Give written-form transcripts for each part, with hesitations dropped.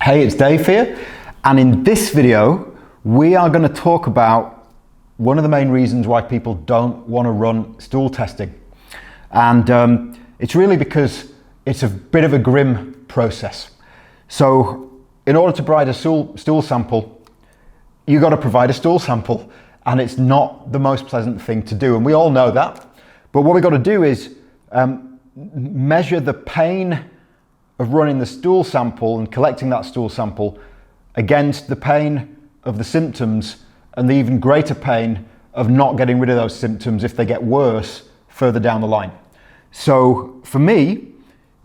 Hey, it's Dave here, and in this video we are going to talk about one of the main reasons why people don't want to run stool testing. And it's really because it's a bit of a grim process. So in order to provide a stool sample, you've got to provide a stool sample, and it's not the most pleasant thing to do, and we all know that. But what we've got to do is measure the pain of running the stool sample and collecting that stool sample against the pain of the symptoms and the even greater pain of not getting rid of those symptoms if they get worse further down the line. So for me,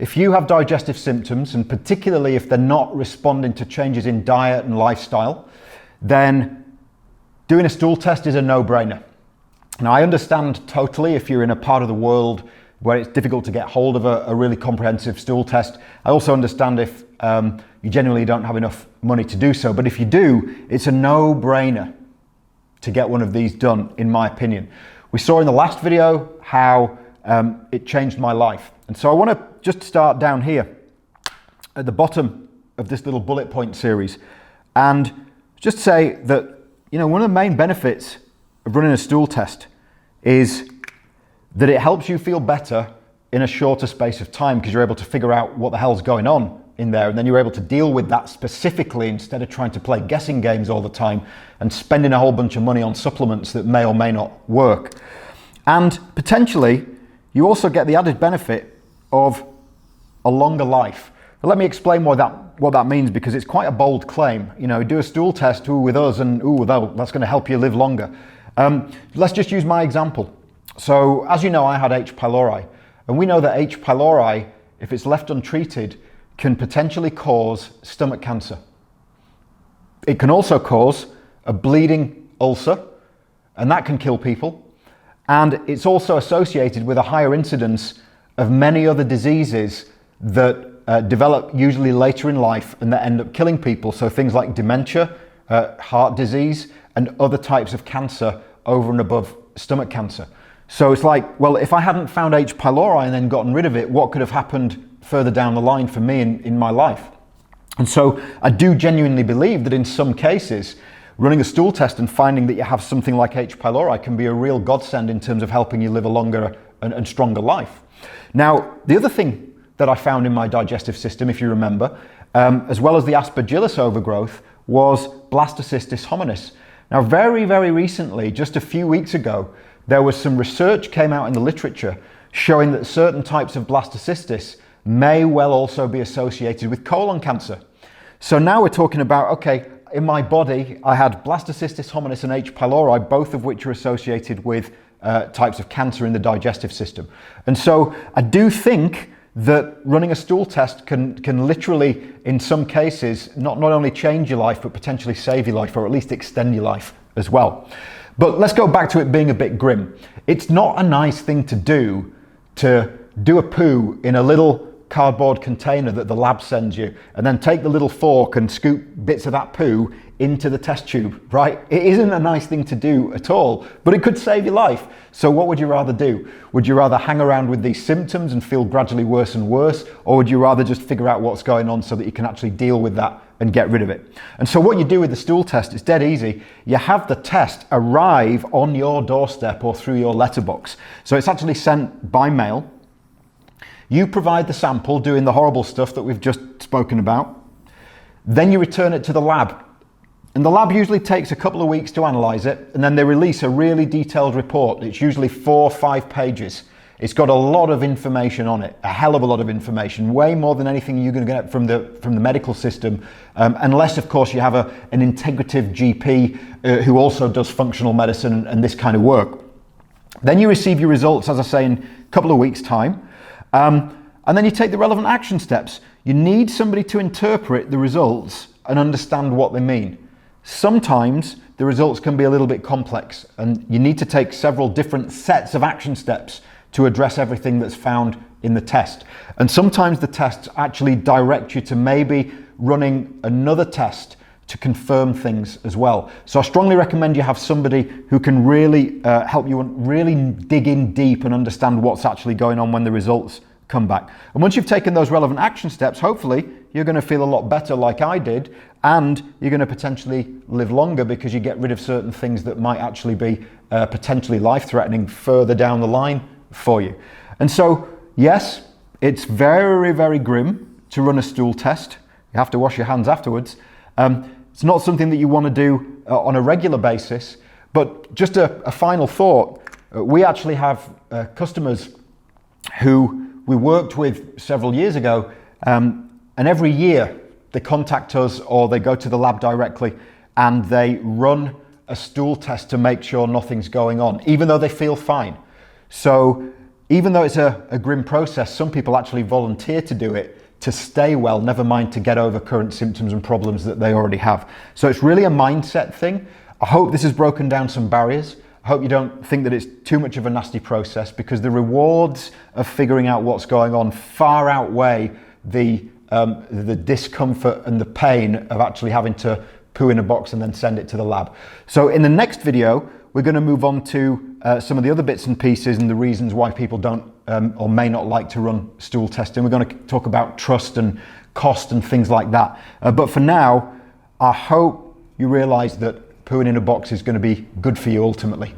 if you have digestive symptoms, and particularly if they're not responding to changes in diet and lifestyle, then doing a stool test is a no-brainer. Now, I understand totally if you're in a part of the world where it's difficult to get hold of a really comprehensive stool test. I also understand if you generally don't have enough money to do so, but if you do, it's a no-brainer to get one of these done, in my opinion. We saw in the last video how it changed my life. And so I want to just start down here at the bottom of this little bullet point series and just say that, you know, one of the main benefits of running a stool test is that it helps you feel better in a shorter space of time, because you're able to figure out what the hell's going on in there, and then you're able to deal with that specifically instead of trying to play guessing games all the time and spending a whole bunch of money on supplements that may or may not work. And potentially you also get the added benefit of a longer life. But let me explain what that means, because it's quite a bold claim. You know, do a stool test with us and that's going to help you live longer. Let's just use my example. So as you know, I had H pylori, and we know that H pylori, if it's left untreated, can potentially cause stomach cancer. It can also cause a bleeding ulcer, and that can kill people. And it's also associated with a higher incidence of many other diseases that develop usually later in life and that end up killing people. So things like dementia, heart disease, and other types of cancer over and above stomach cancer. So it's like, well, if I hadn't found H pylori and then gotten rid of it, what could have happened further down the line for me in my life? And so I do genuinely believe that in some cases, running a stool test and finding that you have something like H pylori can be a real godsend in terms of helping you live a longer and stronger life. Now, the other thing that I found in my digestive system, if you remember, as well as the aspergillus overgrowth, was Blastocyst hominis. Now, very, very recently, just a few weeks ago, there was some research came out in the literature showing that certain types of blastocystis may well also be associated with colon cancer. So now we're talking about, okay, in my body, I had Blastocyst hominis and H pylori, both of which are associated with types of cancer in the digestive system. And so I do think that running a stool test can literally, in some cases, not only change your life, but potentially save your life, or at least extend your life as well. But let's go back to it being a bit grim. It's not a nice thing to do a poo in a little cardboard container that the lab sends you, and then take the little fork and scoop bits of that poo into the test tube, right? It isn't a nice thing to do at all, but it could save your life. So what would you rather do? Would you rather hang around with these symptoms and feel gradually worse and worse, or would you rather just figure out what's going on so that you can actually deal with that and get rid of it? And so what you do with the stool test is dead easy. You have the test arrive on your doorstep or through your letterbox. So it's actually sent by mail. You provide the sample, doing the horrible stuff that we've just spoken about. Then you return it to the lab. And the lab usually takes a couple of weeks to analyze it, and then they release a really detailed report. It's usually 4 or 5 pages. It's got a lot of information on it, a hell of a lot of information, way more than anything you're going to get from the medical system, unless, of course, you have an integrative GP who also does functional medicine and this kind of work. Then you receive your results, as I say, in a couple of weeks' time. And then you take the relevant action steps. You need somebody to interpret the results and understand what they mean. Sometimes the results can be a little bit complex, and you need to take several different sets of action steps to address everything that's found in the test. And sometimes the tests actually direct you to maybe running another test to confirm things as well. So I strongly recommend you have somebody who can really help you and really dig in deep and understand what's actually going on when the results come back. And once you've taken those relevant action steps, hopefully you're going to feel a lot better like I did, and you're going to potentially live longer because you get rid of certain things that might actually be potentially life-threatening further down the line for you. And so, yes, it's very, very grim to run a stool test. You have to wash your hands afterwards. It's not something that you want to do on a regular basis, but just a final thought. We actually have customers who we worked with several years ago, and every year they contact us or they go to the lab directly and they run a stool test to make sure nothing's going on, even though they feel fine. So even though it's a grim process, some people actually volunteer to do it to stay well, never mind to get over current symptoms and problems that they already have. So it's really a mindset thing. I hope this has broken down some barriers. I hope you don't think that it's too much of a nasty process, because the rewards of figuring out what's going on far outweigh the discomfort and the pain of actually having to poo in a box and then send it to the lab. So in the next video, we're going to move on to some of the other bits and pieces and the reasons why people don't or may not like to run stool testing. We're going to talk about trust and cost and things like that. But for now, I hope you realize that pooing in a box is going to be good for you ultimately.